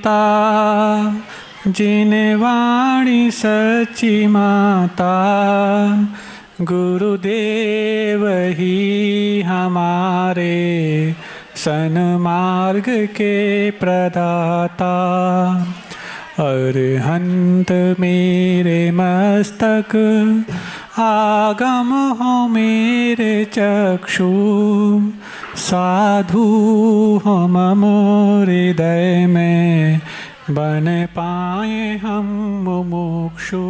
पिता जिन वाणी सच्ची माता, गुरुदेव ही हमारे सन्मार्ग के प्रदाता। अरहंत मेरे मस्तक आगम हो मेरे चक्षु, साधु हो मम हृदय में बन पाए हम मुमुक्षु।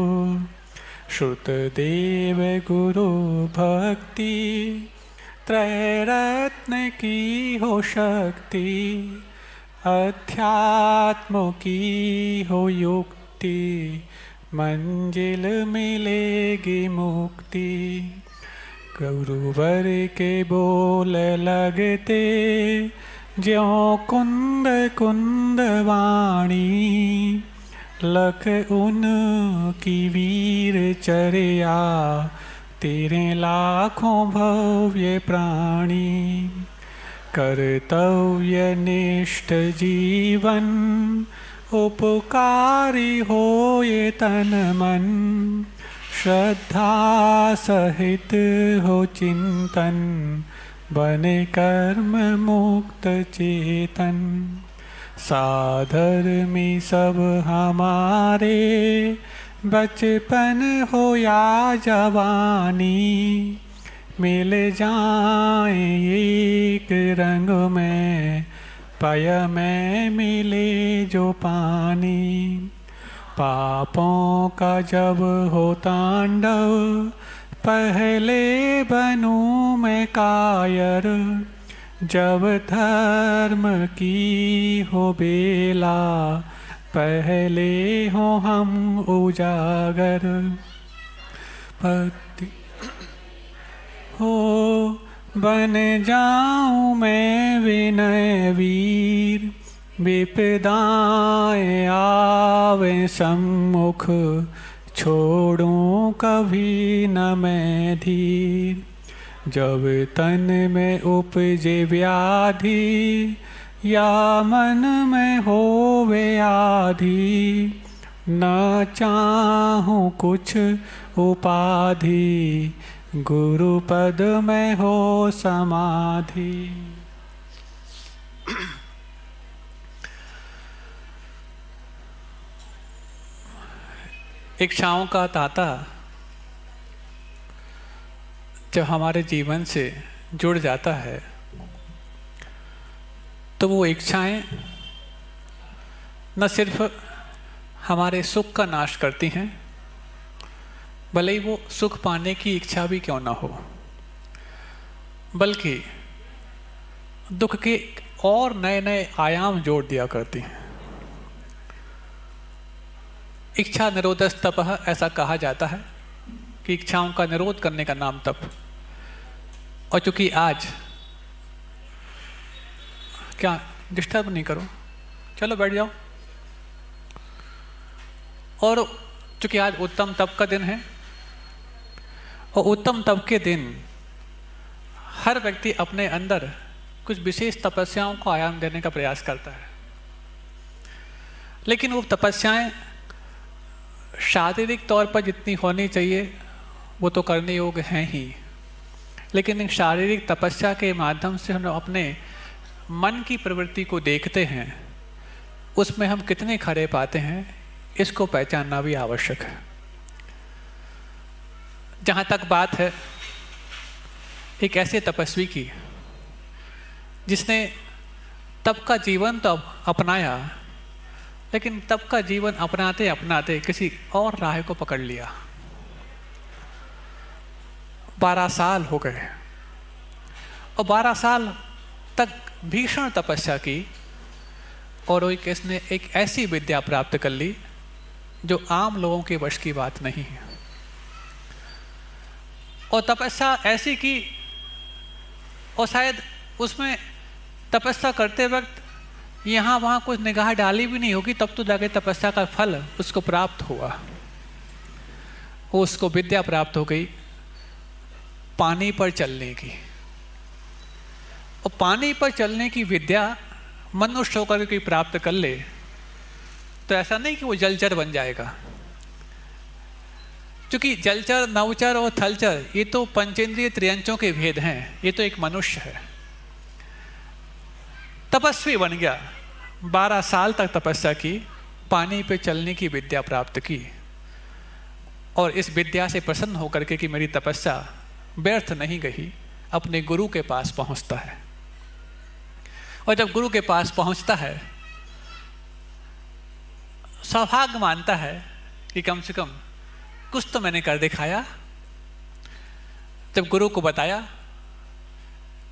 श्रुतदेव गुरु भक्ति त्रैरत्न की हो शक्ति, अध्यात्म की हो युक्ति, मंजिल मिलेगी मुक्ति। गुरुवर के बोल लगते ज्यों कुंद कुंद वाणी, लख उन की वीर चर्या तेरे लाखों भव्य प्राणी। कर्तव्य निष्ठ जीवन उपकारी हो ये तन मन, श्रद्धा सहित हो चिंतन बने कर्म मुक्त चेतन। साधर में सब हमारे बचपन हो या जवानी, मिल जाए एक रंग में पय में मिले जो पानी। पापों का जब हो तांडव पहले बनूं मैं कायर, जब धर्म की हो बेला पहले हो हम उजागर। भक्ति हो बन जाऊं मैं विनय वीर, विपदाएं आवे सम्मुख छोड़ूं कभी न मैं धीर। जब तन में उपजे व्याधि या मन में होवे आधि, न चाहूं कुछ उपाधि गुरु पद में हो समाधि। इच्छाओं का ताता जब हमारे जीवन से जुड़ जाता है तो वो इच्छाएं न सिर्फ हमारे सुख का नाश करती हैं, भले ही वो सुख पाने की इच्छा भी क्यों ना हो, बल्कि दुख के और नए नए आयाम जोड़ दिया करती हैं। इच्छा निरोधस तपः ऐसा कहा जाता है कि इच्छाओं का निरोध करने का नाम तप। और चूंकि आज क्या डिस्टर्ब नहीं करो, चलो बैठ जाओ। और चूंकि आज उत्तम तप का दिन है, और उत्तम तप के दिन हर व्यक्ति अपने अंदर कुछ विशेष तपस्याओं को आयाम देने का प्रयास करता है। लेकिन वो तपस्याएं शारीरिक तौर पर जितनी होनी चाहिए वो तो करने योग्य हैं ही, लेकिन इन शारीरिक तपस्या के माध्यम से हम अपने मन की प्रवृत्ति को देखते हैं, उसमें हम कितने खरे पाते हैं इसको पहचानना भी आवश्यक है। जहाँ तक बात है एक ऐसे तपस्वी की जिसने तप का जीवन तो अपनाया, लेकिन तप का जीवन अपनाते अपनाते किसी और राह को पकड़ लिया। 12 साल हो गए और 12 साल तक भीषण तपस्या की और इसने एक ऐसी विद्या प्राप्त कर ली जो आम लोगों के वश की बात नहीं है। और तपस्या ऐसी की और शायद उसमें तपस्या करते वक्त यहाँ वहाँ कुछ निगाह डाली भी नहीं होगी, तब तो जाके तपस्या का फल उसको प्राप्त हुआ। उसको विद्या प्राप्त हो गई पानी पर चलने की। और पानी पर चलने की विद्या मनुष्य होकर कोई प्राप्त कर ले तो ऐसा नहीं कि वो जलचर बन जाएगा, क्योंकि जलचर, नवचर और थलचर ये तो पंचेंद्रिय त्रियंचों के भेद हैं, ये तो एक मनुष्य है। तपस्वी बन गया, 12 साल तक तपस्या की, पानी पे चलने की विद्या प्राप्त की, और इस विद्या से प्रसन्न होकर के कि मेरी तपस्या व्यर्थ नहीं गई, अपने गुरु के पास पहुंचता है। और जब गुरु के पास पहुंचता है, सौभाग्य मानता है कि कम से कम कुछ तो मैंने कर दिखाया। जब गुरु को बताया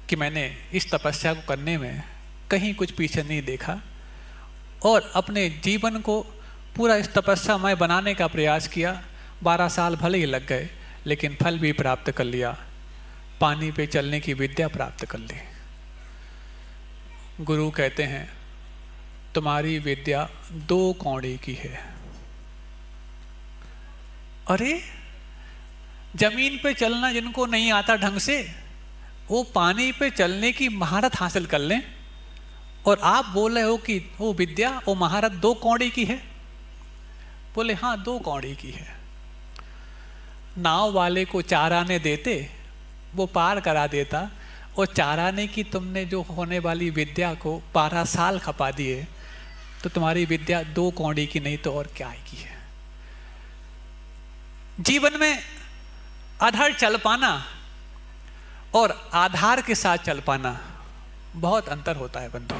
कि मैंने इस तपस्या को करने में कहीं कुछ पीछे नहीं देखा और अपने जीवन को पूरा इस तपस्या में बनाने का प्रयास किया, 12 साल भले ही लग गए लेकिन फल भी प्राप्त कर लिया, पानी पे चलने की विद्या प्राप्त कर ली। गुरु कहते हैं तुम्हारी विद्या 2 कौड़ी की है। अरे जमीन पे चलना जिनको नहीं आता ढंग से, वो पानी पे चलने की महारत हासिल कर लें, और आप बोल रहे हो कि वो विद्या, वो महारत 2 कौड़ी की है। बोले हाँ 2 कौड़ी की है। नाव वाले को 4 आने देते, वो पार करा देता, और 4 आने की तुमने जो होने वाली विद्या को 12 साल खपा दिए, तो तुम्हारी विद्या 2 कौड़ी की नहीं तो और क्या की है। जीवन में अधर चल पाना और आधार के साथ चल पाना बहुत अंतर होता है बंधु।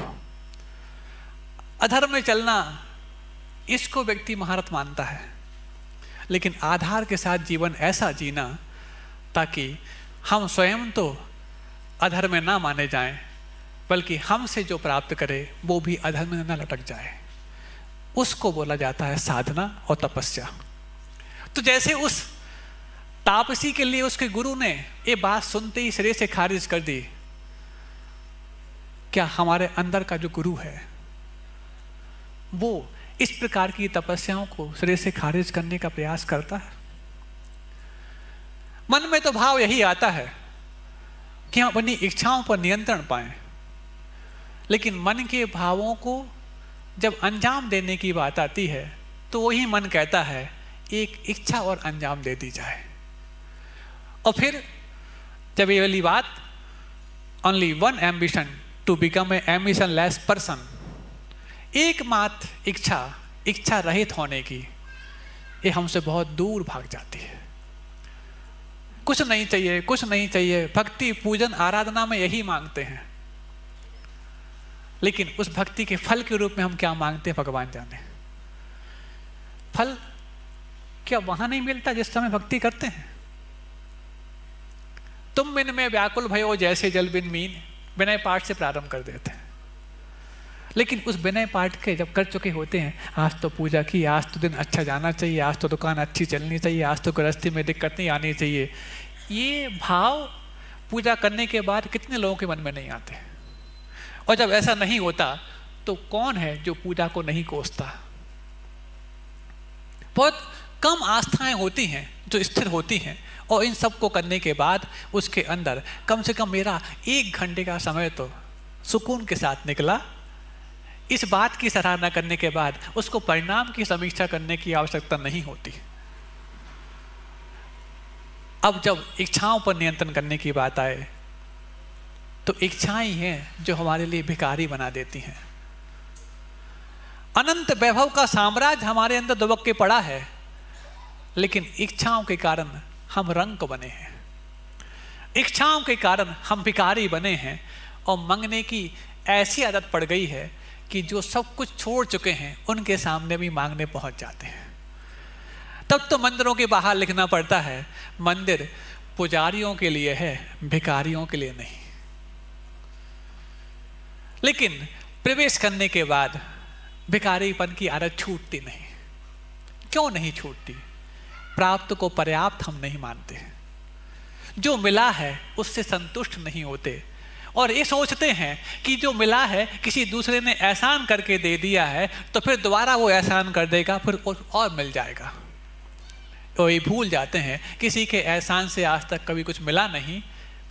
अधर में चलना इसको व्यक्ति महारत मानता है, लेकिन आधार के साथ जीवन ऐसा जीना ताकि हम स्वयं तो अधर में ना माने जाएं, बल्कि हमसे जो प्राप्त करे वो भी अधर में ना लटक जाए, उसको बोला जाता है साधना और तपस्या। तो जैसे उस तापसी के लिए उसके गुरु ने ये बात सुनते ही सिरे से खारिज कर दी, क्या हमारे अंदर का जो गुरु है वो इस प्रकार की तपस्याओं को सिरे से खारिज करने का प्रयास करता है? मन में तो भाव यही आता है कि हम अपनी इच्छाओं पर नियंत्रण पाएं, लेकिन मन के भावों को जब अंजाम देने की बात आती है तो वही मन कहता है एक इच्छा और अंजाम दे दी जाए। और फिर जब ये वाली बात only one ambition to become a ambitionless person, एकमात्र इच्छा रहित होने की, ये हमसे बहुत दूर भाग जाती है। कुछ नहीं चाहिए, कुछ नहीं चाहिए, भक्ति पूजन आराधना में यही मांगते हैं, लेकिन उस भक्ति के फल के रूप में हम क्या मांगते हैं भगवान जाने। फल क्या वहां नहीं मिलता जिस समय भक्ति करते हैं? तुम बिन में व्याकुल भयो जैसे जल बिन मीन, विनय पाठ से प्रारंभ कर देते हैं, लेकिन उस विनय पाठ के जब कर चुके होते हैं, आज तो पूजा की, आज तो दिन अच्छा जाना चाहिए, आज तो दुकान अच्छी चलनी चाहिए, आज तो गृहस्थी में दिक्कत नहीं आनी चाहिए, ये भाव पूजा करने के बाद कितने लोगों के मन में नहीं आते? और जब ऐसा नहीं होता तो कौन है जो पूजा को नहीं कोसता? बहुत कम आस्थाएं होती हैं जो स्थिर होती हैं, और इन सब को करने के बाद उसके अंदर कम से कम मेरा 1 घंटे का समय तो सुकून के साथ निकला। इस बात की सराहना करने के बाद उसको परिणाम की समीक्षा करने की आवश्यकता नहीं होती। अब जब इच्छाओं पर नियंत्रण करने की बात आए तो इच्छाएं ही हैं जो हमारे लिए भिखारी बना देती हैं। अनंत वैभव का साम्राज्य हमारे अंदर दुबक के पड़ा है, लेकिन इच्छाओं के कारण हम रंक बने हैं, इच्छाओं के कारण हम भिखारी बने हैं, और मांगने की ऐसी आदत पड़ गई है कि जो सब कुछ छोड़ चुके हैं उनके सामने भी मांगने पहुंच जाते हैं। तब तो मंदिरों के बाहर लिखना पड़ता है मंदिर पुजारियों के लिए है, भिखारियों के लिए नहीं। लेकिन प्रवेश करने के बाद भिखारीपन की आदत छूटती नहीं। क्यों नहीं छूटती? प्राप्त को पर्याप्त हम नहीं मानते, जो मिला है उससे संतुष्ट नहीं होते, और ये सोचते हैं कि जो मिला है किसी दूसरे ने एहसान करके दे दिया है तो फिर दोबारा वो एहसान कर देगा, फिर और मिल जाएगा। तो ये भूल जाते हैं किसी के एहसान से आज तक कभी कुछ मिला नहीं,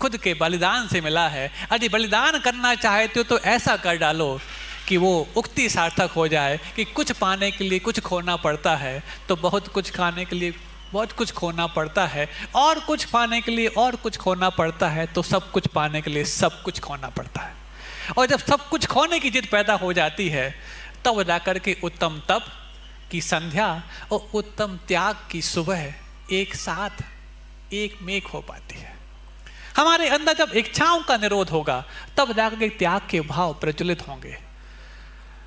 खुद के बलिदान से मिला है। यदि बलिदान करना चाहते हो तो ऐसा कर डालो कि वो उक्ति सार्थक हो जाए कि कुछ पाने के लिए कुछ खोना पड़ता है, तो बहुत कुछ खाने के लिए बहुत कुछ खोना पड़ता है, और कुछ पाने के लिए और कुछ खोना पड़ता है, तो सब कुछ पाने के लिए सब कुछ खोना पड़ता है। और जब सब कुछ खोने की जिद पैदा हो जाती है, तब जाकर के उत्तम तप की संध्या और उत्तम त्याग की सुबह एक साथ एक मेक हो पाती है। हमारे अंदर जब इच्छाओं का निरोध होगा, तब जाकर के त्याग के भाव प्रज्वलित होंगे।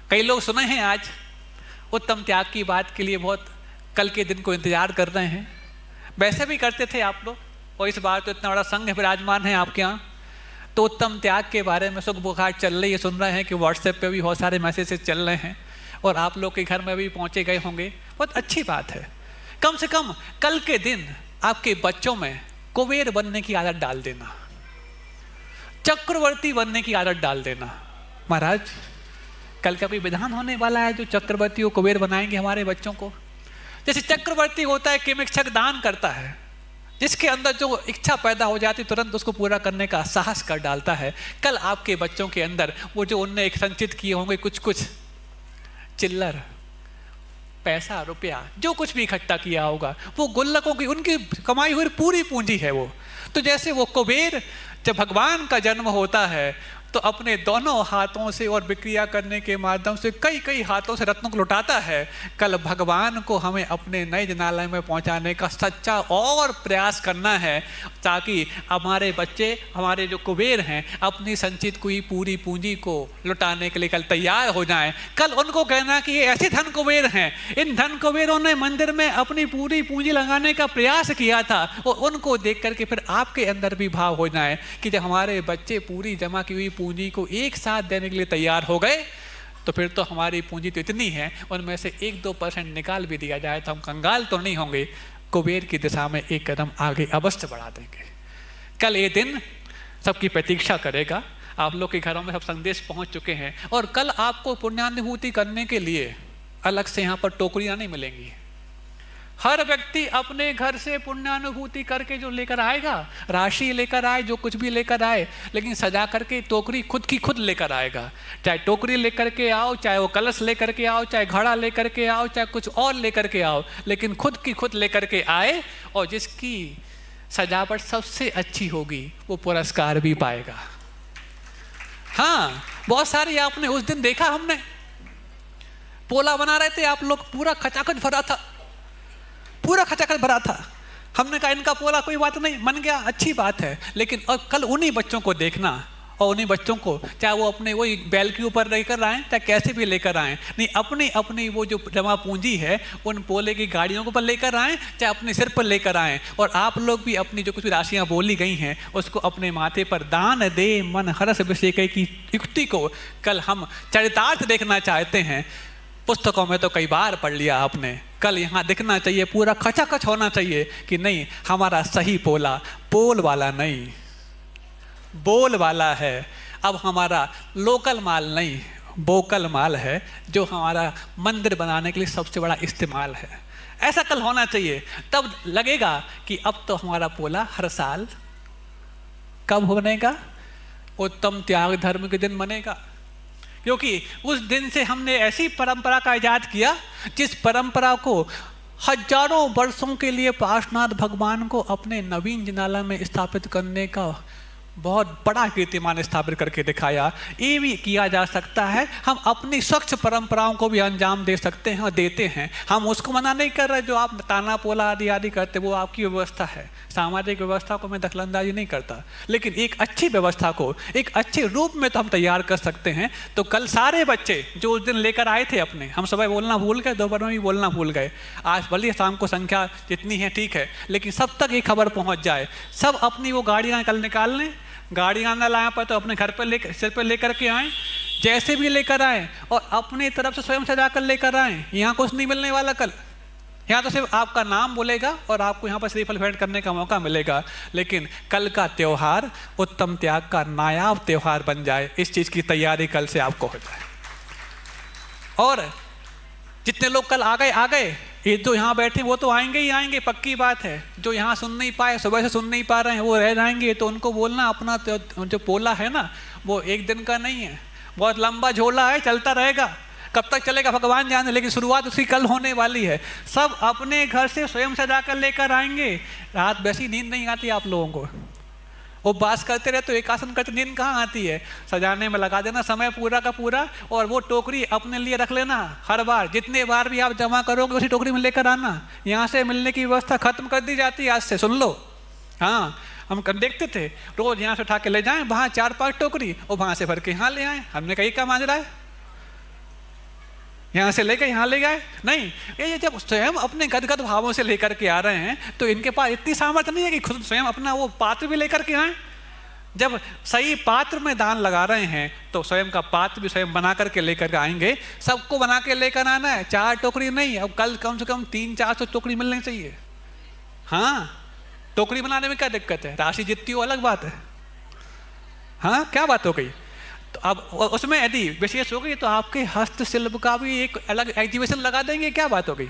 कई लोग सुने हैं आज उत्तम त्याग की बात के लिए बहुत कल के दिन को इंतजार कर रहे हैं। वैसे भी करते थे आप लोग, और इस बार तो इतना बड़ा संघ विराजमान है आपके यहाँ, तो उत्तम त्याग के बारे में सुख बुखार चल रही है, सुन रहे हैं कि व्हाट्सएप पे भी बहुत सारे मैसेजेस चल रहे हैं, और आप लोग के घर में भी पहुँचे गए होंगे। बहुत अच्छी बात है। कम से कम कल के दिन आपके बच्चों में कुबेर बनने की आदत डाल देना, चक्रवर्ती बनने की आदत डाल देना। महाराज, कल का कोई विधान होने वाला है जो चक्रवर्ती को कुबेर बनाएंगे हमारे बच्चों को। जैसे चक्रवर्ती होता है किमिच्छक दान करता है, जिसके अंदर जो इच्छा पैदा हो जाती तुरंत उसको पूरा करने का साहस कर डालता है। कल आपके बच्चों के अंदर वो जो उनने एक संचित किए होंगे कुछ कुछ चिल्लर, पैसा, रुपया, जो कुछ भी इकट्ठा किया होगा, वो गुल्लकों की उनकी कमाई हुई पूरी पूंजी है वो। तो जैसे वो कुबेर, जब भगवान का जन्म होता है तो अपने दोनों हाथों से और विक्रिया करने के माध्यम से कई कई हाथों से रत्नों को लुटाता है। कल भगवान को हमें अपने नए जनालय में पहुंचाने का सच्चा और प्रयास करना है, ताकि हमारे बच्चे, हमारे जो कुबेर हैं, अपनी संचित हुई पूरी पूंजी को लुटाने के लिए कल तैयार हो जाएं। कल उनको कहना कि ये ऐसे धन कुबेर हैं, इन धन कुबेरों ने मंदिर में अपनी पूरी पूंजी लगाने का प्रयास किया था, और उनको देख करके फिर आपके अंदर भी भाव हो जाए कि जब हमारे बच्चे पूरी जमा की हुई पूंजी को एक साथ देने के लिए तैयार हो गए, तो फिर तो हमारी पूंजी तो इतनी है, उनमें से 1-2% निकाल भी दिया जाए तो हम कंगाल तो नहीं होंगे, कुबेर की दिशा में एक कदम आगे अवश्य बढ़ा देंगे। कल ये दिन सबकी प्रतीक्षा करेगा। आप लोग के घरों में सब संदेश पहुंच चुके हैं, और कल आपको पुण्यानुभूति करने के लिए अलग से यहाँ पर टोकरियाँ नहीं मिलेंगी। हर व्यक्ति अपने घर से पुण्यानुभूति करके जो लेकर आएगा, राशि लेकर आए, जो कुछ भी लेकर आए, लेकिन सजा करके टोकरी खुद की खुद लेकर आएगा। चाहे टोकरी लेकर के आओ, चाहे वो कलश लेकर के आओ, चाहे घड़ा लेकर के आओ, चाहे कुछ और लेकर के आओ, लेकिन खुद की खुद लेकर के आए, और जिसकी सजावट सबसे अच्छी होगी वो पुरस्कार भी पाएगा। हाँ, बहुत सारे आपने उस दिन देखा, हमने पोला बना रहे थे आप लोग, पूरा खचाखच भरा था, पूरा खचाखच भरा था। हमने कहा इनका पोला कोई बात नहीं, बन गया, अच्छी बात है। लेकिन और कल उन्हीं बच्चों को देखना, और उन्हीं बच्चों को चाहे वो अपने वही बैल के ऊपर लेकर आएँ, चाहे कैसे भी लेकर आएँ, नहीं अपनी अपनी वो जो जमा पूंजी है उन पोले की गाड़ियों के ऊपर लेकर आएँ, चाहे अपने सिर पर लेकर आएँ। और आप लोग भी अपनी जो कुछ भी राशियाँ बोली गई हैं उसको अपने माथे पर दान दे मन हरस विषय की युक्ति को कल हम चरितार्थ देखना चाहते हैं। पुस्तकों में तो कई बार पढ़ लिया आपने, कल यहाँ दिखना चाहिए, पूरा खचाखच होना चाहिए कि नहीं हमारा सही पोला पोल वाला नहीं, बोल वाला है। अब हमारा लोकल माल नहीं, बोकल माल है, जो हमारा मंदिर बनाने के लिए सबसे बड़ा इस्तेमाल है। ऐसा कल होना चाहिए, तब लगेगा कि अब तो हमारा पोला हर साल कब बनेगा, उत्तम त्याग धर्म के दिन बनेगा। क्योंकि उस दिन से हमने ऐसी परंपरा का इजाद किया जिस परंपरा को हजारों वर्षों के लिए पार्श्वनाथ भगवान को अपने नवीन जिनालय में स्थापित करने का बहुत बड़ा कीर्तिमान स्थापित करके दिखाया। ये भी किया जा सकता है, हम अपनी स्वच्छ परंपराओं को भी अंजाम दे सकते हैं और देते हैं। हम उसको मना नहीं कर रहे, जो आप ताना पोला आदि आदि करते, वो आपकी व्यवस्था है, सामाजिक व्यवस्था को मैं दखलंदाजी नहीं करता, लेकिन एक अच्छी व्यवस्था को एक अच्छे रूप में तो हम तैयार कर सकते हैं। तो कल सारे बच्चे जो उस दिन लेकर आए थे अपने, हम सुबह बोलना भूल गए, दोपहर में भी बोलना भूल गए, आज भले शाम को संख्या जितनी है ठीक है, लेकिन सब तक ये खबर पहुँच जाए, सब अपनी वो गाड़ियाँ कल निकाल लें। गाड़ियाँ न लाए पर तो अपने घर पर लेकर, सिर पर लेकर के आएँ, जैसे भी लेकर आएँ, और अपनी तरफ से स्वयं सजा कर लेकर आएँ। यहाँ कुछ नहीं मिलने वाला कल, यहाँ तो सिर्फ आपका नाम बोलेगा और आपको यहाँ पर श्रीफल भेंट करने का मौका मिलेगा। लेकिन कल का त्यौहार उत्तम त्याग का नायाब त्यौहार बन जाए, इस चीज़ की तैयारी कल से आपको हो जाए। और जितने लोग कल आ गए, ये जो यहाँ बैठे वो तो आएंगे ही आएंगे, पक्की बात है। जो यहाँ सुन नहीं पाए, सुबह से सुन नहीं पा रहे हैं, वो रह जाएंगे। तो उनको बोलना अपना जो पोला है ना, वो एक दिन का नहीं है, बहुत लंबा झोला है, चलता रहेगा, कब तक चलेगा भगवान जाने, लेकिन शुरुआत उसकी कल होने वाली है। सब अपने घर से स्वयं सजा कर लेकर आएंगे। रात वैसी नींद नहीं आती आप लोगों को, उपवास करते रहे तो एक आसन करते नींद कहाँ आती है। सजाने में लगा देना समय पूरा का पूरा, और वो टोकरी अपने लिए रख लेना। हर बार जितने बार भी आप जमा करोगे उसी टोकरी में लेकर आना। यहाँ से मिलने की व्यवस्था खत्म कर दी जाती है आज से, सुन लो। हाँ, हम देखते थे रोज यहाँ से उठा के ले जाएं, वहाँ 4-5 टोकरी, और वहाँ से भर के यहाँ ले आए। हमने कहीं क्या मांझ रहा है, यहाँ से लेकर यहाँ ले गए नहीं। ये जब स्वयं अपने गदगद भावों से लेकर के आ रहे हैं तो इनके पास इतनी सामर्थ्य नहीं है कि खुद स्वयं अपना वो पात्र भी लेकर के आए। जब सही पात्र में दान लगा रहे हैं तो स्वयं का पात्र भी स्वयं बना करके लेकर के आएंगे। सबको बना के लेकर आना है, 4 टोकरी नहीं। अब कल कम से कम 300-400 टोकरी मिलनी चाहिए। हाँ, टोकरी बनाने में क्या दिक्कत है, राशि जितनी हो अलग बात है। हाँ, क्या बात हो गई। तो अब उसमें यदि विशेष हो गई तो आपके हस्तशिल्प का भी एक अलग एग्जीबिशन लगा देंगे, क्या बात हो गई।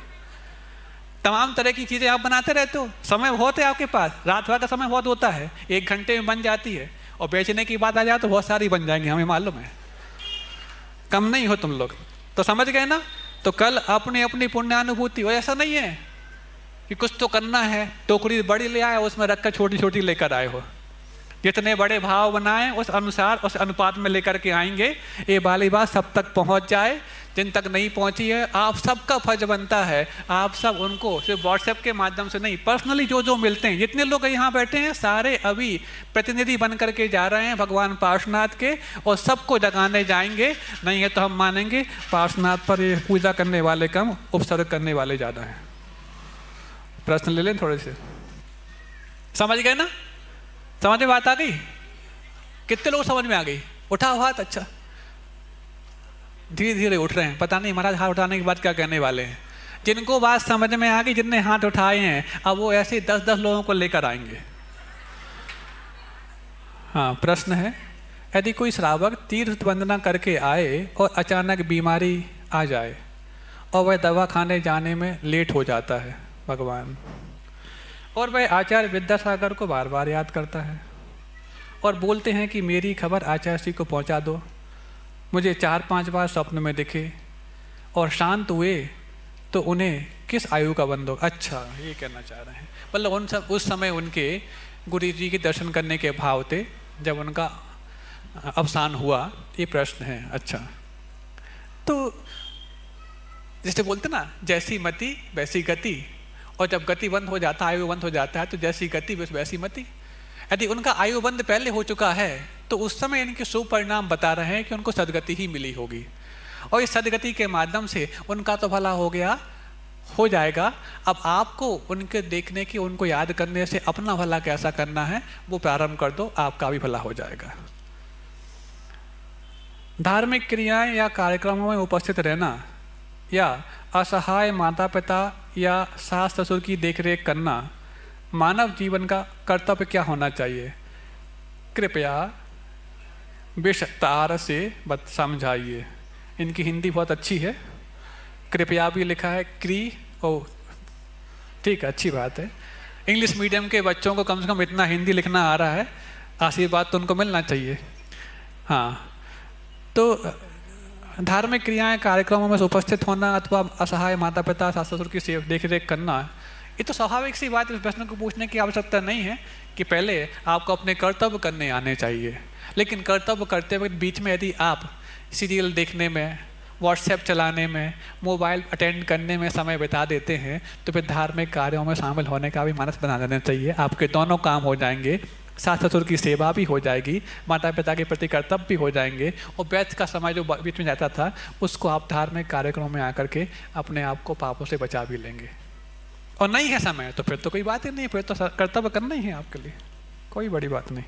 तमाम तरह की चीज़ें आप बनाते रहते हो, समय बहुत है आपके पास, रात भर का समय बहुत होता है, 1 घंटे में बन जाती है। और बेचने की बात आ जाए तो बहुत सारी बन जाएंगी, हमें मालूम है, कम नहीं हो तुम लोग। तो समझ गए ना। तो कल अपनी अपनी पुण्यानुभूति हो, ऐसा नहीं है कि कुछ तो करना है, टोकरी बड़ी ले आए उसमें रखकर छोटी छोटी लेकर आए हो। जितने बड़े भाव बनाएं उस अनुसार उस अनुपात में लेकर के आएंगे। ये वाली बात सब तक पहुंच जाए। जिन तक नहीं पहुंची है, आप सबका फर्ज बनता है, आप सब उनको सिर्फ व्हाट्सएप के माध्यम से नहीं, पर्सनली जो मिलते हैं, जितने लोग यहाँ बैठे हैं सारे अभी प्रतिनिधि बन करके जा रहे हैं भगवान पार्श्वनाथ के, और सबको जगाने जाएंगे। नहीं है तो हम मानेंगे पार्श्वनाथ पर ये पूजा करने वाले कम, उपसर्ग करने वाले ज़्यादा हैं। प्रश्न ले लें थोड़े से, समझ गए ना। समझ में बात आ गई, कितने लोग समझ में आ गई। उठाओ हाथ, अच्छा धीरे धीरे उठ रहे हैं, पता नहीं महाराज हाथ उठाने के बाद क्या कहने वाले हैं। जिनको बात समझ में आ गई, जिनने हाथ उठाए हैं, अब वो ऐसे 10-10 लोगों को लेकर आएंगे। हाँ, प्रश्न है, यदि कोई श्रावक तीर्थ वंदना करके आए और अचानक बीमारी आ जाए और वह दवा खाने जाने में लेट हो जाता है भगवान, और वह आचार्य विद्यासागर को बार बार याद करता है और बोलते हैं कि मेरी खबर आचार्य जी को पहुंचा दो, मुझे 4-5 बार स्वप्न में दिखे और शांत हुए, तो उन्हें किस आयु का बंध होगा। अच्छा, ये कहना चाह रहे हैं, मतलब उस समय उनके गुरु जी के दर्शन करने के भाव थे जब उनका अवसान हुआ, ये प्रश्न है। अच्छा, तो जैसे बोलते ना, जैसी मति वैसी गति, और जब गति बंद हो जाता है, आयु बंद हो जाता है, तो जैसी गति वैसी मति। यदि उनका आयु बंद पहले हो चुका है तो उस समय इनके शुभ परिणाम बता रहे हैं कि उनको सदगति ही मिली होगी, और इस सदगति के माध्यम से उनका तो भला हो गया, हो जाएगा। अब आपको उनके देखने की, उनको याद करने से अपना भला कैसा करना है वो प्रारंभ कर दो, आपका भी भला हो जाएगा। धार्मिक क्रियाएं या कार्यक्रमों में उपस्थित रहना या असहाय माता पिता या सास ससुर की देखरेख करना मानव जीवन का कर्तव्य क्या होना चाहिए, कृपया विस्तार से समझाइए। इनकी हिंदी बहुत अच्छी है, कृपया भी लिखा है क्री, ओ ठीक है, अच्छी बात है। इंग्लिश मीडियम के बच्चों को कम से कम इतना हिंदी लिखना आ रहा है, आशीर्वाद तो उनको मिलना चाहिए। हाँ, तो धार्मिक क्रियाएं कार्यक्रमों में उपस्थित होना अथवा असहाय माता पिता सास ससुर की देख रेख करना, ये तो स्वाभाविक सी बात है। इस प्रश्न को पूछने की आवश्यकता नहीं है कि पहले आपको अपने कर्तव्य करने आने चाहिए। लेकिन कर्तव्य करते वक्त बीच में यदि आप सीरियल देखने में, व्हाट्सएप चलाने में, मोबाइल अटेंड करने में समय बिता देते हैं तो फिर धार्मिक कार्यों में शामिल होने का भी मानस बना देना चाहिए। आपके दोनों काम हो जाएंगे, सास ससुर की सेवा भी हो जाएगी, माता पिता के प्रति कर्तव्य भी हो जाएंगे, और व्यर्थ का समय जो बीच में जाता था उसको आप धार्मिक कार्यक्रमों में आकर के अपने आप को पापों से बचा भी लेंगे। और नहीं है समय तो फिर तो कोई बात ही नहीं, फिर तो कर्तव्य करना ही है आपके लिए, कोई बड़ी बात नहीं।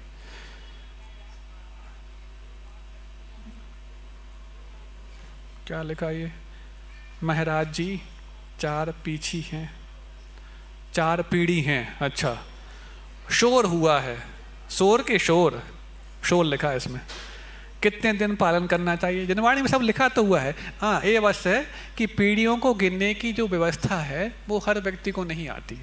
क्या लिखा ये, महाराज जी 4 पीछी हैं, 4 पीढ़ी हैं। अच्छा, शोर हुआ है, शोर के शोर लिखा है इसमें। कितने दिन पालन करना चाहिए, जनवाणी में सब लिखा तो हुआ है। हाँ, ये बस है कि पीढ़ियों को गिनने की जो व्यवस्था है वो हर व्यक्ति को नहीं आती।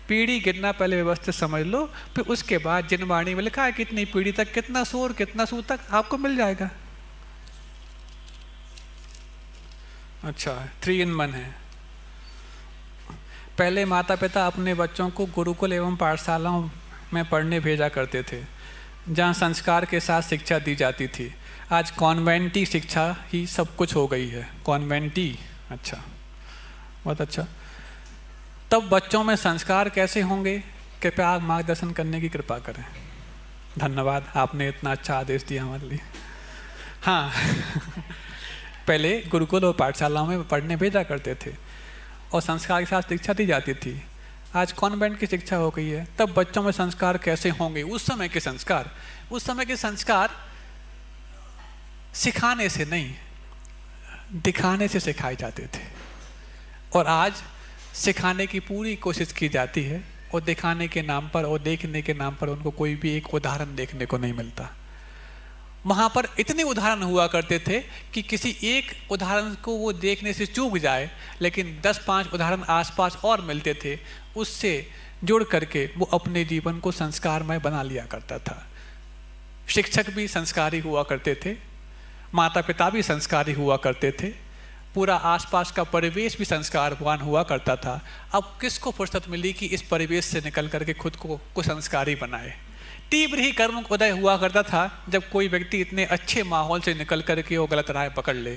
पीढ़ी गिनना पहले व्यवस्थित समझ लो, फिर उसके बाद जनवाणी में लिखा है कितनी पीढ़ी तक कितना शोर, कितना सूर तक आपको मिल जाएगा। अच्छा, 3 in 1 है। पहले माता पिता अपने बच्चों को गुरुकुल एवं पाठशालाओं में पढ़ने भेजा करते थे, जहाँ संस्कार के साथ शिक्षा दी जाती थी। आज कॉन्वेंटी शिक्षा ही सब कुछ हो गई है। कॉन्वेंटी, अच्छा, बहुत अच्छा। तब बच्चों में संस्कार कैसे होंगे? कृपया आप मार्गदर्शन करने की कृपा करें। धन्यवाद, आपने इतना अच्छा आदेश दिया हमारे लिए। हाँ पहले गुरुकुल और पाठशालाओं में पढ़ने भेजा करते थे और संस्कार के साथ शिक्षा दी जाती थी। आज कॉन्वेंट की शिक्षा हो गई है। तब बच्चों में संस्कार कैसे होंगे? उस समय के संस्कार सिखाने से नहीं, दिखाने से सिखाए जाते थे, और आज सिखाने की पूरी कोशिश की जाती है और दिखाने के नाम पर और देखने के नाम पर उनको कोई भी एक उदाहरण देखने को नहीं मिलता। वहाँ पर इतने उदाहरण हुआ करते थे कि किसी एक उदाहरण को वो देखने से चूक जाए, लेकिन 10-5 उदाहरण आसपास और मिलते थे, उससे जुड़ करके वो अपने जीवन को संस्कारमय बना लिया करता था। शिक्षक भी संस्कारी हुआ करते थे, माता पिता भी संस्कारी हुआ करते थे, पूरा आसपास का परिवेश भी संस्कारवान हुआ करता था। अब किसको फुर्सत मिली कि इस परिवेश से निकल करके खुद को संस्कारी बनाए? तीव्र ही कर्म उदय हुआ करता था जब कोई व्यक्ति इतने अच्छे माहौल से निकल करके वो गलत राह पकड़ ले,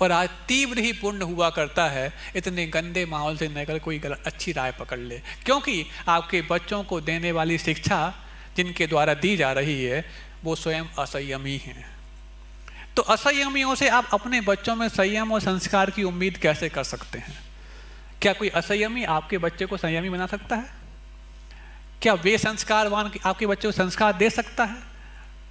और आज तीव्र ही पूर्ण हुआ करता है इतने गंदे माहौल से निकल कोई अच्छी राह पकड़ ले, क्योंकि आपके बच्चों को देने वाली शिक्षा जिनके द्वारा दी जा रही है वो स्वयं असंयमी हैं। तो असंयमियों से आप अपने बच्चों में संयम और संस्कार की उम्मीद कैसे कर सकते हैं? क्या कोई असंयमी आपके बच्चे को संयमी बना सकता है? क्या वे संस्कारवान आपके बच्चे को संस्कार दे सकता है?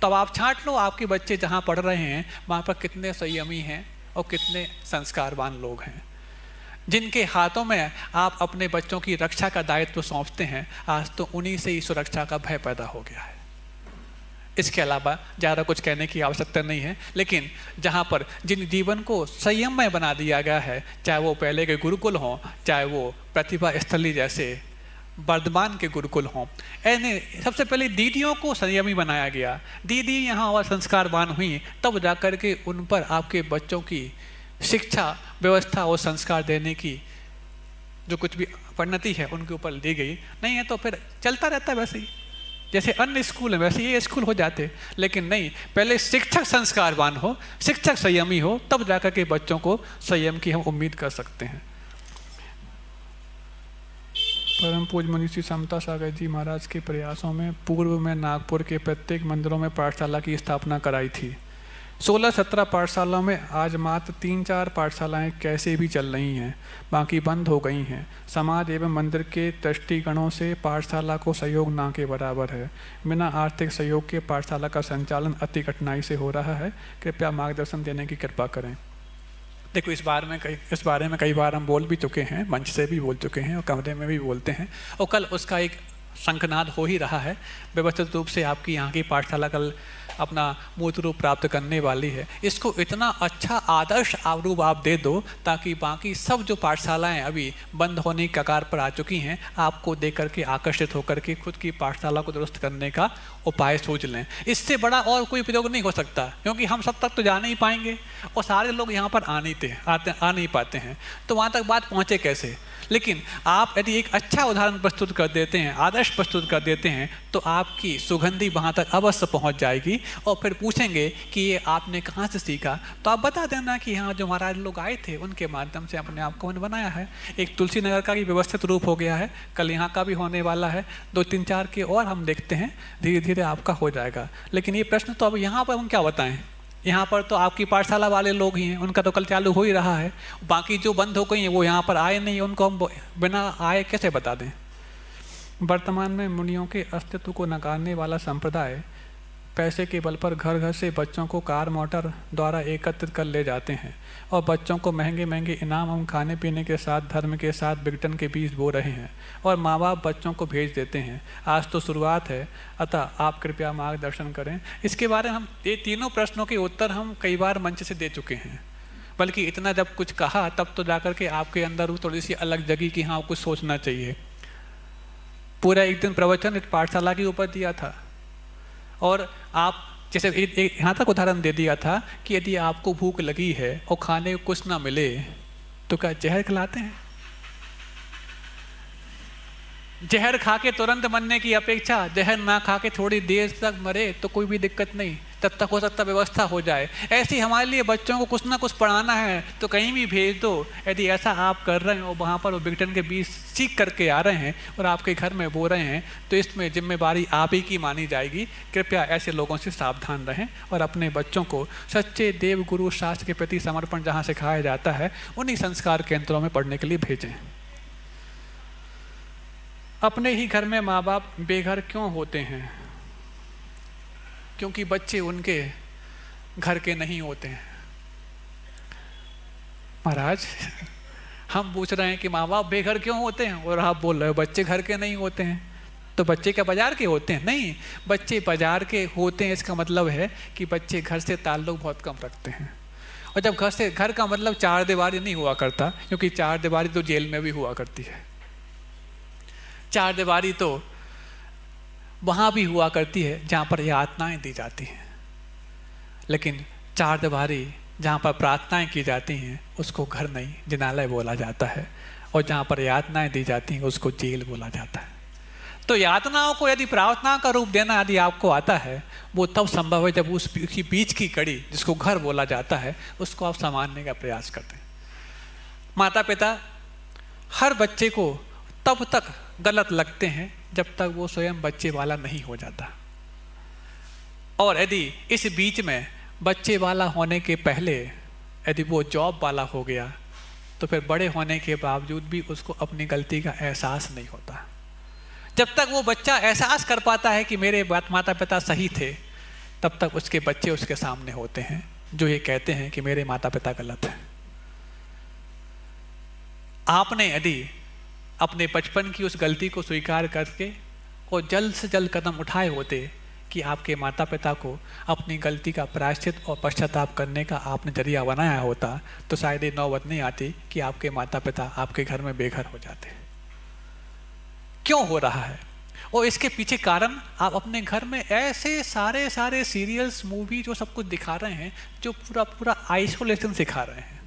तब आप छांट लो आपके बच्चे जहाँ पढ़ रहे हैं वहाँ पर कितने संयमी हैं और कितने संस्कारवान लोग हैं, जिनके हाथों में आप अपने बच्चों की रक्षा का दायित्व सौंपते हैं। आज तो उन्हीं से ही सुरक्षा का भय पैदा हो गया है। इसके अलावा ज़्यादा कुछ कहने की आवश्यकता नहीं है, लेकिन जहाँ पर जिन जीवन को संयममय बना दिया गया है, चाहे वो पहले के गुरुकुल हों, चाहे वो प्रतिभा स्थली जैसे वर्धमान के गुरुकुल हों, ऐसे सबसे पहले दीदियों को संयमी बनाया गया। दीदी यहाँ और संस्कारवान हुई, तब जाकर के उन पर आपके बच्चों की शिक्षा व्यवस्था और संस्कार देने की जो कुछ भी परिणति है उनके ऊपर ली गई। नहीं है तो फिर चलता रहता है वैसे ही, जैसे अन्य स्कूल है वैसे ये स्कूल हो जाते। लेकिन नहीं, पहले शिक्षक संस्कारवान हो, शिक्षक संयमी हो, तब जाकर के बच्चों को संयम की हम उम्मीद कर सकते हैं। परम पूज्य मुनि श्री समता सागर जी महाराज के प्रयासों में पूर्व में नागपुर के प्रत्येक मंदिरों में पाठशाला की स्थापना कराई थी। 16-17 पाठशालाओं में आज मात्र 3-4 पाठशालाएं कैसे भी चल रही हैं, बाकी बंद हो गई हैं। समाज एवं मंदिर के ट्रस्टीगणों से पाठशाला को सहयोग ना के बराबर है। बिना आर्थिक सहयोग के पाठशाला का संचालन अति कठिनाई से हो रहा है। कृपया मार्गदर्शन देने की कृपा करें। देखो, इस बारे में कई बार हम बोल भी चुके हैं, मंच से भी बोल चुके हैं और कमरे में भी बोलते हैं, और कल उसका एक शंखनाद हो ही रहा है। व्यवस्थित रूप से आपकी यहाँ की पाठशाला कल अपना मूर्त रूप प्राप्त करने वाली है। इसको इतना अच्छा आदर्श रूप आप दे दो ताकि बाकी सब जो पाठशालाएं अभी बंद होने की कगार पर आ चुकी हैं, आपको देख करके आकर्षित होकर के खुद की पाठशाला को दुरुस्त करने का उपाय सोच लें। इससे बड़ा और कोई प्रयोग नहीं हो सकता, क्योंकि हम सब तक तो जा नहीं पाएंगे और सारे लोग यहाँ पर आ नहीं पाते हैं, तो वहाँ तक बात पहुँचे कैसे? लेकिन आप यदि एक अच्छा उदाहरण प्रस्तुत कर देते हैं, आदर्श प्रस्तुत कर देते हैं, तो आपकी सुगंधी वहाँ तक अवश्य पहुँच जाएगी। और फिर पूछेंगे कि ये आपने कहाँ से सीखा, तो आप बता देना कि यहाँ जो महाराज लोग आए थे उनके माध्यम से अपने आप को मैंने बनाया है। एक तुलसी नगर का भी व्यवस्थित रूप हो गया है, कल यहाँ का भी होने वाला है, 2-3-4 के और हम देखते हैं, धीरे धीरे आपका हो जाएगा। लेकिन ये प्रश्न तो अब यहाँ पर हम क्या बताएं? यहाँ पर तो आपकी पाठशाला वाले लोग ही हैं, उनका तो कल चालू हो ही रहा है। बाकी जो बंद हो गई हैं वो यहाँ पर आए नहीं, उनको हम बिना आए कैसे बता दें? वर्तमान में मुनियों के अस्तित्व को नकारने वाला संप्रदाय पैसे के बल पर घर घर से बच्चों को कार मोटर द्वारा एकत्रित कर ले जाते हैं और बच्चों को महंगे महंगे इनाम एवं खाने पीने के साथ धर्म के साथ विघटन के बीज बो रहे हैं और माँ बाप बच्चों को भेज देते हैं। आज तो शुरुआत है, अतः आप कृपया मार्गदर्शन करें। इसके बारे में हम ये तीनों प्रश्नों के उत्तर हम कई बार मंच से दे चुके हैं, बल्कि इतना जब कुछ कहा तब तो जाकर के आपके अंदर वो थोड़ी सी अलग जगी कि हाँ कुछ सोचना चाहिए। पूरा एक दिन प्रवचन इस पाठशाला के ऊपर दिया था और आप जैसे यहाँ तक उदाहरण दे दिया था कि यदि आपको भूख लगी है और खाने को कुछ ना मिले तो क्या जहर खिलाते हैं? जहर खा के तुरंत मरने की अपेक्षा जहर ना खा के थोड़ी देर तक मरे तो कोई भी दिक्कत नहीं, तब तक हो सकता व्यवस्था हो जाए। ऐसे ही हमारे लिए बच्चों को कुछ ना कुछ पढ़ाना है तो कहीं भी भेज दो। यदि ऐसा आप कर रहे हैं और वहाँ पर वो विघटन के बीज सीख करके आ रहे हैं और आपके घर में बो रहे हैं तो इसमें जिम्मेवारी आप ही की मानी जाएगी। कृपया ऐसे लोगों से सावधान रहें और अपने बच्चों को सच्चे देव गुरु शास्त्र के प्रति समर्पण जहाँ सिखाया जाता है उन्हीं संस्कार केंद्रों में पढ़ने के लिए भेजें। अपने ही घर में माँ बाप बेघर क्यों होते हैं? क्योंकि बच्चे उनके घर के नहीं होते हैं। महाराज, हम पूछ रहे हैं कि माँ बाप बेघर क्यों होते हैं और आप बोल रहे हो बच्चे घर के नहीं होते हैं। तो बच्चे क्या बाजार के होते हैं? नहीं, बच्चे बाजार के होते हैं इसका मतलब है कि बच्चे घर से ताल्लुक बहुत कम रखते हैं। और जब घर का मतलब चार दीवारी नहीं हुआ करता, क्योंकि चार दीवारी तो जेल में भी हुआ करती है। चार दीवारी तो वहाँ भी हुआ करती है जहाँ पर यातनाएं दी जाती हैं, लेकिन चार दीवारी जहाँ पर प्रार्थनाएं की जाती हैं उसको घर नहीं जिनालय बोला जाता है, और जहाँ पर यातनाएं दी जाती हैं उसको जेल बोला जाता है। तो यातनाओं को यदि प्रार्थना का रूप देना यदि आपको आता है वो तब संभव है जब उसकी बीच की कड़ी जिसको घर बोला जाता है उसको आप संभालने का प्रयास करते हैं। माता पिता हर बच्चे को तब तक गलत लगते हैं जब तक वो स्वयं बच्चे वाला नहीं हो जाता, और यदि इस बीच में बच्चे वाला होने के पहले यदि वो जॉब वाला हो गया तो फिर बड़े होने के बावजूद भी उसको अपनी गलती का एहसास नहीं होता। जब तक वो बच्चा एहसास कर पाता है कि मेरे माता पिता सही थे, तब तक उसके बच्चे उसके सामने होते हैं जो ये कहते हैं कि मेरे माता पिता गलत हैं। आपने यदि अपने बचपन की उस गलती को स्वीकार करके और जल्द से जल्द कदम उठाए होते कि आपके माता पिता को अपनी गलती का प्रायश्चित और पश्चाताप करने का आपने जरिया बनाया होता तो शायद ये नौबत नहीं आती कि आपके माता पिता आपके घर में बेघर हो जाते। क्यों हो रहा है? और इसके पीछे कारण आप अपने घर में ऐसे सारे सीरियल्स मूवी जो सब कुछ दिखा रहे हैं जो पूरा आइसोलेशन सिखा रहे हैं।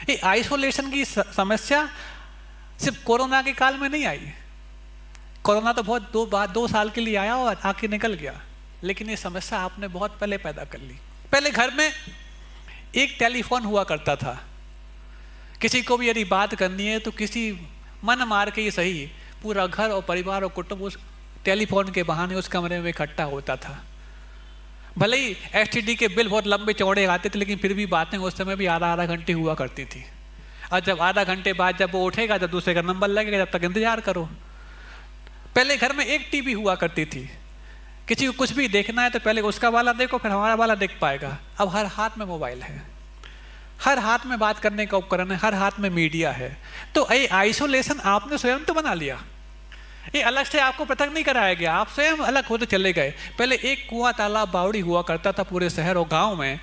ये आइसोलेशन की समस्या सिर्फ कोरोना के काल में नहीं आई। कोरोना तो बहुत 2 साल के लिए आया और आके निकल गया, लेकिन ये समस्या आपने बहुत पहले पैदा कर ली। पहले घर में एक टेलीफोन हुआ करता था, किसी को भी यदि बात करनी है तो किसी मन मार के ही सही पूरा घर और परिवार और कुटुंब उस टेलीफोन के बहाने उस कमरे में इकट्ठा होता था। भले ही एसटीडी के बिल बहुत लंबे चौड़े आते थे, लेकिन फिर भी बातें उस समय भी आधा घंटे हुआ करती थी। और जब आधा घंटे बाद जब वो उठेगा जब दूसरे का नंबर लगेगा, जब तक इंतजार करो। पहले घर में एक टीवी हुआ करती थी, किसी को कुछ भी देखना है तो पहले उसका वाला देखो फिर हमारा वाला देख पाएगा। अब हर हाथ में मोबाइल है, हर हाथ में बात करने का उपकरण है, हर हाथ में मीडिया है। तो ये आइसोलेशन आपने स्वयं तो बना लिया, ये अलग से आपको पृथक नहीं कराया गया, आप स्वयं अलग होते चले गए। पहले एक कुआं तालाब बावड़ी हुआ करता था पूरे शहर और गांव में,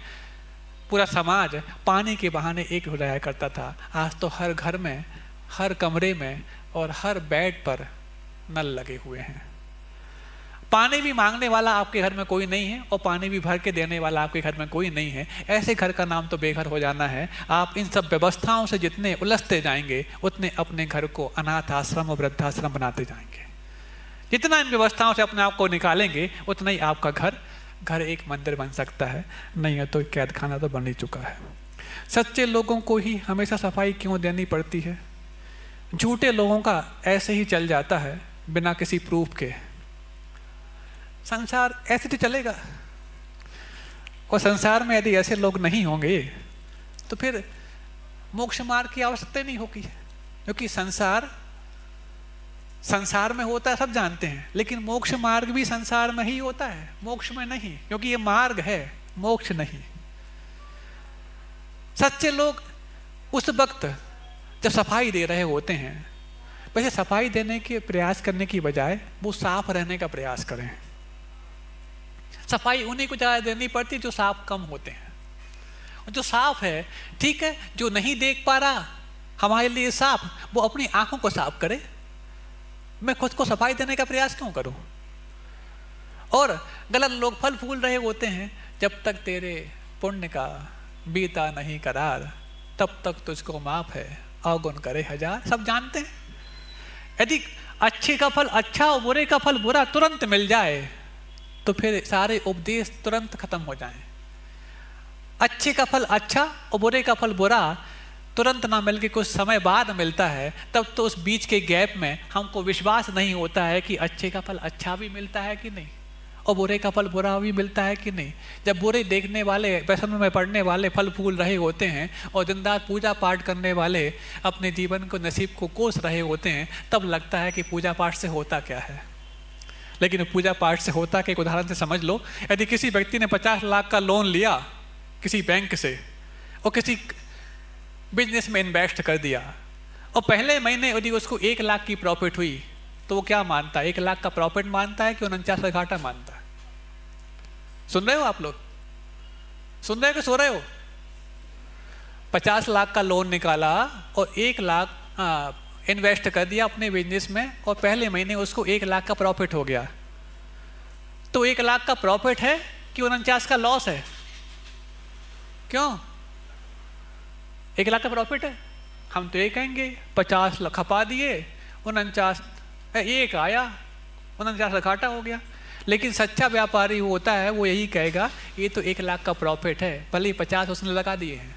पूरा समाज पानी के बहाने एक हो जाया करता था। आज तो हर घर में, हर कमरे में और हर बेड पर नल लगे हुए हैं। पानी भी मांगने वाला आपके घर में कोई नहीं है और पानी भी भर के देने वाला आपके घर में कोई नहीं है। ऐसे घर का नाम तो बेघर हो जाना है। आप इन सब व्यवस्थाओं से जितने उलझते जाएंगे उतने अपने घर को अनाथ आश्रम और वृद्धाश्रम बनाते जाएंगे। जितना इन व्यवस्थाओं से अपने आप को निकालेंगे उतना ही आपका घर एक मंदिर बन सकता है, नहीं है तो कैद खाना तो बन ही चुका है। सच्चे लोगों को ही हमेशा सफाई क्यों देनी पड़ती है? झूठे लोगों का ऐसे ही चल जाता है बिना किसी प्रूफ के। संसार ऐसे तो चलेगा, और संसार में यदि ऐसे लोग नहीं होंगे तो फिर मोक्ष मार्ग की आवश्यकता नहीं होगी, क्योंकि संसार में होता है सब जानते हैं, लेकिन मोक्ष मार्ग भी संसार में ही होता है, मोक्ष में नहीं, क्योंकि ये मार्ग है, मोक्ष नहीं। सच्चे लोग उस वक्त जब सफाई दे रहे होते हैं, वैसे सफाई देने के प्रयास करने की बजाय वो साफ रहने का प्रयास करें। सफाई उन्हीं को ज़्यादा देनी पड़ती जो साफ कम होते हैं। और जो साफ है ठीक है, जो नहीं देख पा रहा हमारे लिए साफ, वो अपनी आंखों को साफ करे। मैं खुद को सफाई देने का प्रयास क्यों करूं? और गलत लोग फल फूल रहे होते हैं, जब तक तेरे पुण्य का बीता नहीं करार तब तक तुझको माफ है, अवगुण करे हजार, सब जानते हैं। यदि अच्छे का फल अच्छा और बुरे का फल बुरा तुरंत मिल जाए तो फिर सारे उपदेश तुरंत खत्म हो जाएं। अच्छे का फल अच्छा और बुरे का फल बुरा तुरंत ना मिल के कुछ समय बाद मिलता है, तब तो उस बीच के गैप में हमको विश्वास नहीं होता है कि अच्छे का फल अच्छा भी मिलता है कि नहीं और बुरे का फल बुरा भी मिलता है कि नहीं। जब बुरे देखने वाले, व्यसन में पड़ने वाले फल फूल रहे होते हैं और दिन रात पूजा पाठ करने वाले अपने जीवन को, नसीब को कोस रहे होते हैं, तब लगता है कि पूजा पाठ से होता क्या है। लेकिन पूजा पाठ से होता कि एक उदाहरण से समझ लो। यदि किसी व्यक्ति ने 50 लाख का लोन लिया किसी बैंक से और किसी बिजनेस में इन्वेस्ट कर दिया और पहले महीने यदि उसको 1 लाख की प्रॉफिट हुई तो वो क्या मानता है? 1 लाख का प्रॉफिट मानता है कि 49 का घाटा मानता है? सुन रहे हो आप लोग? सुन रहे हो कि सो रहे हो? 50 लाख का लोन निकाला और 1 लाख इन्वेस्ट कर दिया अपने बिजनेस में और पहले महीने उसको 1 लाख का प्रॉफिट हो गया। तो 1 लाख का प्रॉफिट है कि 49 का लॉस है? क्यों? 1 लाख का प्रॉफिट है। हम तो ये कहेंगे 50 लाख खपा दिए, 49 एक आया, 49 का घाटा हो गया। लेकिन सच्चा व्यापारी होता है वो यही कहेगा ये तो 1 लाख का प्रॉफिट है, भले ही 50 उसने लगा दिए हैं।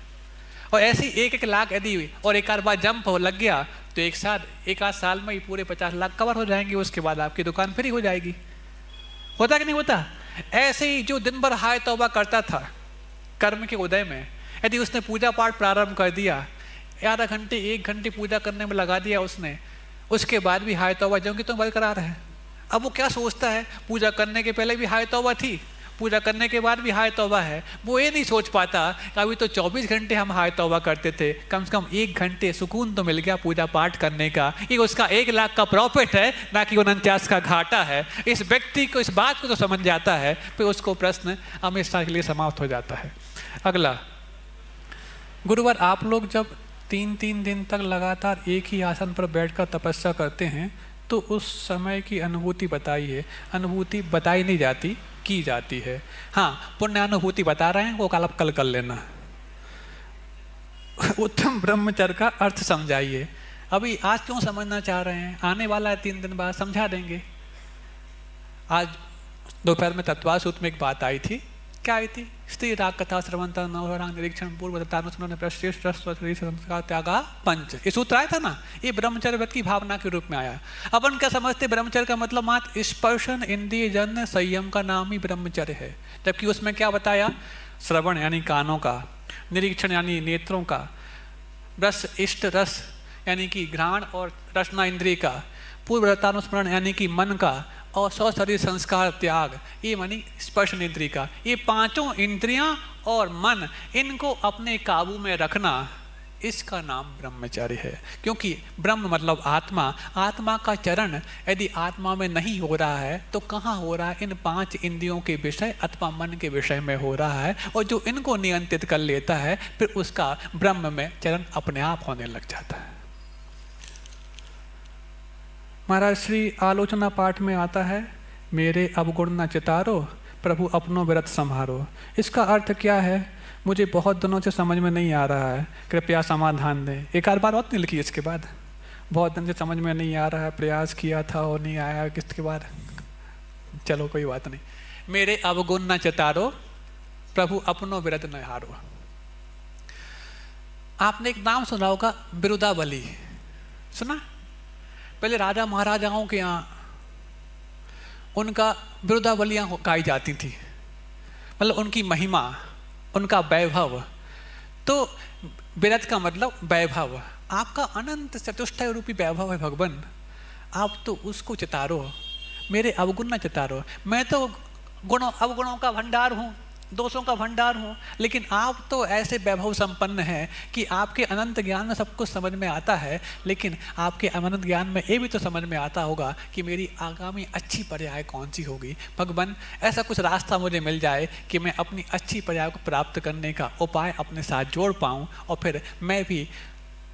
और ऐसी 1-1 लाख यदि और एक आध बार जंप हो लग गया तो एक आध साल में ही पूरे 50 लाख कवर हो जाएंगे। उसके बाद आपकी दुकान फ्री हो जाएगी। होता कि नहीं होता? ऐसे ही जो दिन भर हाय तौबा करता था कर्म के उदय में, यदि उसने पूजा पाठ प्रारंभ कर दिया, आधा घंटे 1 घंटे पूजा करने में लगा दिया उसने, उसके बाद भी हाय तौबा जो कि तो बरकरार है। अब वो क्या सोचता है? पूजा करने के पहले भी हाय तौबा थी, पूजा करने के बाद भी हाय तौबा है। वो ये नहीं सोच पाता कि अभी तो 24 घंटे हम हाय तौबा करते थे, कम से कम 1 घंटे सुकून तो मिल गया पूजा पाठ करने का। ये उसका 1 लाख का प्रॉफिट है, ना कि 49 का घाटा है। इस व्यक्ति को इस बात को तो समझ जाता है, फिर उसको प्रश्न हमेशा के लिए समाप्त हो जाता है। अगला, गुरुवार आप लोग जब 3-3 दिन तक लगातार एक ही आसन पर बैठकर तपस्या करते हैं तो उस समय की अनुभूति बताइए। अनुभूति बताई नहीं जाती, की जाती है। हाँ, पुण्य अनुभूति बता रहे हैं, वो कल कर लेना। उत्तम ब्रह्मचर्य का अर्थ समझाइए। अभी आज क्यों समझना चाह रहे हैं? आने वाला है 3 दिन बाद, समझा देंगे। आज दोपहर में तत्वा सूत्र में एक बात आई थी। क्या आई थी? स्त्री राग कथा श्रवंता नवरांग निरीक्षण पूर्व संस्कार त्यागा पंच, ये सूत्र आया था ना। ये ब्रह्मचर्य व्रत की भावना के रूप में आया। अपन क्या समझते? ब्रह्मचर्य का मतलब मात्र स्पर्शन इंद्रिय जन्य संयम का नाम ही ब्रह्मचर्य है। जबकि उसमें क्या बताया? श्रवण यानी कानों का, निरीक्षण यानी नेत्रों का, रस इष्ट रस यानी कि घ्राण और रसना इंद्रिय का, पूर्वतानुस्मरण यानी कि मन का, और शरीर संस्कार त्याग ये मानी स्पर्श इंद्रिय का। ये 5 इंद्रियां और मन, इनको अपने काबू में रखना, इसका नाम ब्रह्मचर्य है। क्योंकि ब्रह्म मतलब आत्मा, आत्मा का चरण यदि आत्मा में नहीं हो रहा है तो कहाँ हो रहा है? इन 5 इंद्रियों के विषय अथवा मन के विषय में हो रहा है। और जो इनको नियंत्रित कर लेता है फिर उसका ब्रह्म में चरण अपने आप होने लग जाता है। महाराज श्री आलोचना पाठ में आता है, मेरे अवगुण न चितारो प्रभु अपनों व्रत संहारो। इसका अर्थ क्या है? मुझे बहुत दिनों से समझ में नहीं आ रहा है, कृपया समाधान दें। एक आध बार और नहीं लिखी इसके बाद, बहुत दिन से समझ में नहीं आ रहा है, प्रयास किया था और नहीं आया, किसके बाद? चलो कोई बात नहीं। मेरे अवगुण न चितारो प्रभु अपनों व्रत न हारो। आपने एक नाम सुना होगा, बिरुदावली, सुना? पहले राजा महाराजाओं के यहाँ उनका बिरुदावलियाँ गाई जाती थी, मतलब उनकी महिमा, उनका वैभव। तो बिरद का मतलब वैभव, आपका अनंत चतुष्टय रूपी वैभव है भगवान, आप तो उसको चितारो। मेरे अवगुण न चितारो। मैं तो अवगुणों का भंडार हूँ, दोषों का भंडार हूँ, लेकिन आप तो ऐसे वैभव संपन्न हैं कि आपके अनंत ज्ञान में सब कुछ समझ में आता है। लेकिन आपके अनंत ज्ञान में ये भी तो समझ में आता होगा कि मेरी आगामी अच्छी पर्याय कौन सी होगी। भगवान, ऐसा कुछ रास्ता मुझे मिल जाए कि मैं अपनी अच्छी पर्याय को प्राप्त करने का उपाय अपने साथ जोड़ पाऊँ और फिर मैं भी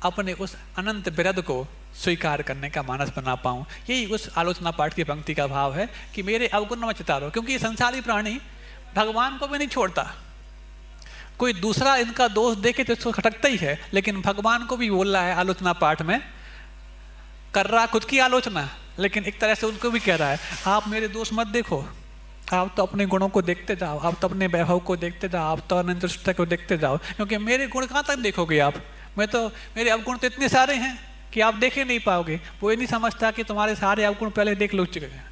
अपने उस अनंत बिरद को स्वीकार करने का मानस बना पाऊँ। यही उस आलोचना पाठ की पंक्ति का भाव है कि मेरे अवगुण में चितारो। क्योंकि ये संसारी प्राणी भगवान को भी नहीं छोड़ता। कोई दूसरा इनका दोष देखे तो इसको खटकता ही है, लेकिन भगवान को भी बोल रहा है आलोचना पाठ में, कर रहा खुद की आलोचना, लेकिन एक तरह से उनको भी कह रहा है आप मेरे दोष मत देखो, आप तो अपने गुणों को देखते जाओ, आप तो अपने वैभव को देखते जाओ, आप तो अनंतता को देखते जाओ, क्योंकि मेरे गुण कहाँ तक देखोगे आप, मेरे अवगुण तो इतने सारे हैं कि आप देखे नहीं पाओगे। वो ये नहीं समझता कि तुम्हारे सारे अवगुण पहले देख लो चुके हैं।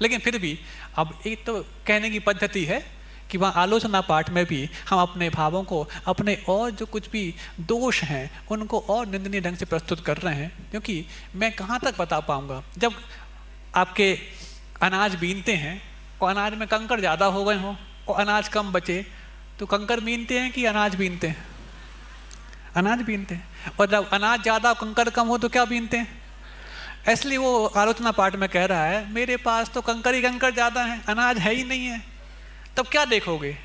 लेकिन फिर भी अब एक तो कहने की पद्धति है कि वहाँ आलोचना पाठ में भी हम अपने भावों को, अपने और जो कुछ भी दोष हैं उनको और निंदनीय ढंग से प्रस्तुत कर रहे हैं, क्योंकि मैं कहाँ तक बता पाऊँगा। जब आपके अनाज बीनते हैं और अनाज में कंकड़ ज़्यादा हो गए हों और अनाज कम बचे, तो कंकड़ बीनते हैं कि अनाज बीनते हैं? अनाज बीनते हैं। और जब अनाज ज़्यादा कंकड़ कम हो तो क्या बीनते हैं? इसलिए वो आलोचना पाठ में कह रहा है मेरे पास तो कंकड़ ही कंकड़ ज़्यादा है, अनाज है ही नहीं है, तब क्या देखोगे?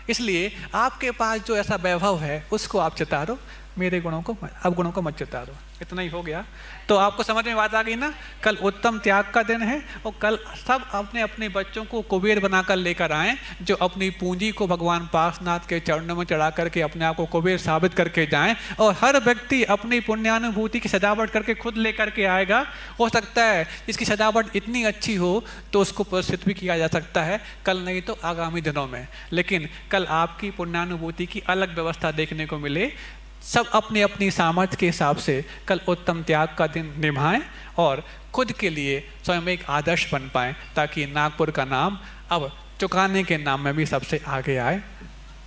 इसलिए आपके पास जो ऐसा वैभव है उसको आप चितारो, मेरे गुणों को, अवगुणों को मत चितारो। इतना ही हो गया। तो आपको समझ में बात आ गई ना? कल उत्तम त्याग का दिन है और कल सब अपने अपने बच्चों को कुबेर बनाकर लेकर आएं, जो अपनी पूंजी को भगवान पार्श्वनाथ के चरणों में चढ़ा करके अपने आप को कुबेर साबित करके जाएं। और हर व्यक्ति अपनी पुण्यानुभूति की सजावट करके खुद लेकर के आएगा। हो सकता है इसकी सजावट इतनी अच्छी हो तो उसको पुरस्कृत भी किया जा सकता है, कल नहीं तो आगामी दिनों में। लेकिन कल आपकी पुण्यानुभूति की अलग व्यवस्था देखने को मिले। सब अपनी अपनी सामर्थ्य के हिसाब से कल उत्तम त्याग का दिन निभाएं और खुद के लिए स्वयं एक आदर्श बन पाएं, ताकि नागपुर का नाम अब चुकाने के नाम में भी सबसे आगे आए,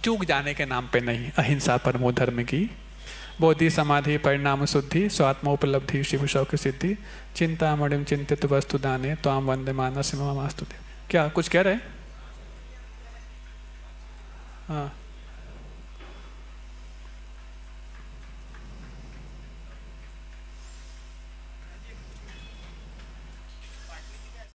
चूक जाने के नाम पे नहीं। अहिंसा परमो धर्म की, बोधि समाधि परिणाम शुद्धि, स्वात्मोपलब्धि शिव शौक सिद्धि, चिंता मणिम चिंतित वस्तु दाने, त्वाम वंदे मानस ममास्तुते। क्या कुछ कह रहे हैं? हाँ।